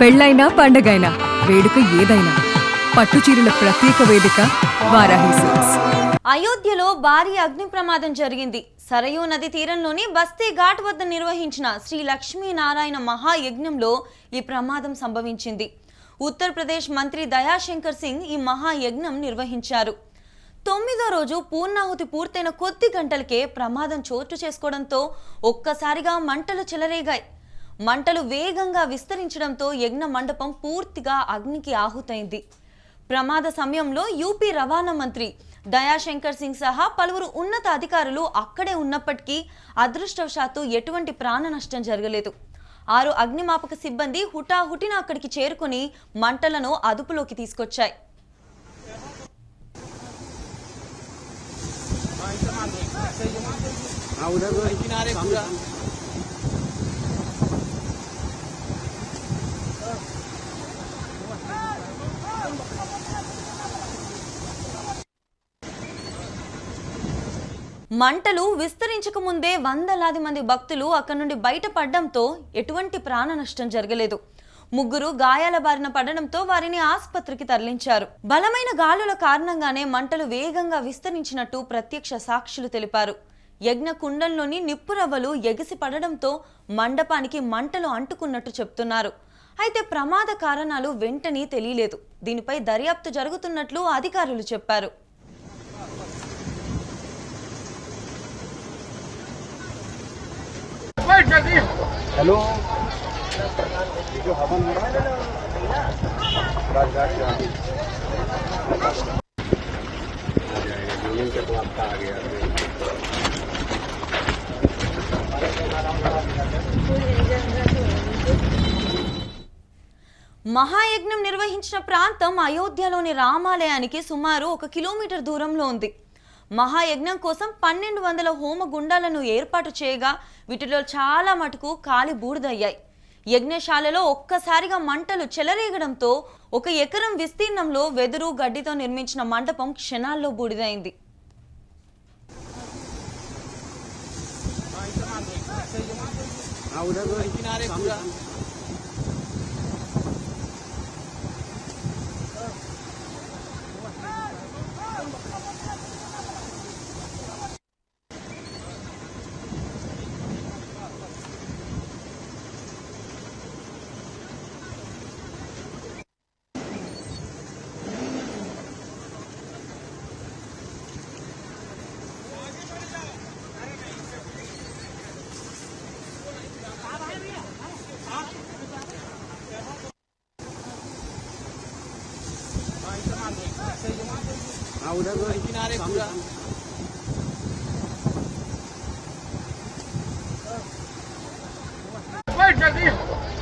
పెళ్ళైనా పండగైనా వేడుక ఏదైనా పట్టుచీరల ప్రత్యేక వేదిక వారాహి సిల్క్స్. అయోధ్యలో భారీ అగ్ని ప్రమాదం జరిగింది. సరయూ నది తీరంలోని బస్తీ ఘాట్ వద్ద నిర్వహించిన శ్రీ లక్ష్మీనారాయణ మహాయజ్ఞంలో ఈ ప్రమాదం సంభవించింది. ఉత్తరప్రదేశ్ మంత్రి దయాశంకర్ సింగ్ ఈ మహాయజ్ఞం నిర్వహించారు. 9వ రోజు పూర్ణాహుతి పూర్తయిన కొద్ది గంటలకే ప్రమాదం చోటు చేసుకోవడంతో ఒక్కసారిగా మంటలు చెలరేగాయి. మంటలు వేగంగా విస్తరించడంతో యజ్ఞ మండపం పూర్తిగా అగ్నికి ఆహుతైంది. ప్రమాద సమయంలో యూపీ రవాణా మంత్రి దయాశంకర్ సింగ్ సహా పలువురు ఉన్నత అధికారులు అక్కడే ఉన్నప్పటికీ అదృష్టవశాత్తు ఎటువంటి ప్రాణ నష్టం జరగలేదు. 6 అగ్నిమాపక సిబ్బంది హుటాహుటిన అక్కడికి చేరుకుని మంటలను అదుపులోకి తీసుకొచ్చాయి. మంటలు విస్తరించక ముందే వందలాది మంది భక్తులు అక్కడి నుండి బయటపడడంతో ఎటువంటి ప్రాణ నష్టం జరగలేదు. 3 గాయాల బారిన పడడంతో వారిని ఆసుపత్రికి తరలించారు. బలమైన గాలుల కారణంగానే మంటలు వేగంగా విస్తరించినట్టు ప్రత్యక్ష సాక్షులు తెలిపారు. యజ్ఞ కుండంలోని నిప్పురవ్వలు ఎగిసి పడడంతో మండపానికి మంటలు అంటుకున్నట్టు చెప్తున్నారు. అయితే ప్రమాద కారణాలు వెంటనే తెలియలేదు. దీనిపై దర్యాప్తు జరుగుతున్నట్లు అధికారులు చెప్పారు. हेलो ये जो हवन हो रहा है राजघाट के तो आपका आ गया మహాయజ్ఞం నిర్వహించిన ప్రాంతం అయోధ్యలోని రామాలయానికి సుమారు 1 కిలోమీటర్ దూరంలో ఉంది. మహాయజ్ఞం కోసం 1200 హోమ గుండాలను ఏర్పాటు చేయగా వీటిలో చాలా మటుకు కాలి బూడిదయ్యాయి. యజ్ఞశాలలో ఒక్కసారిగా మంటలు చెలరేగడంతో 1 ఎకరం విస్తీర్ణంలో వెదురు గడ్డితో నిర్మించిన మండపం క్షణాల్లో బూడిదైంది.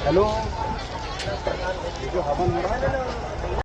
हेलो ये जो हवन हो रहा है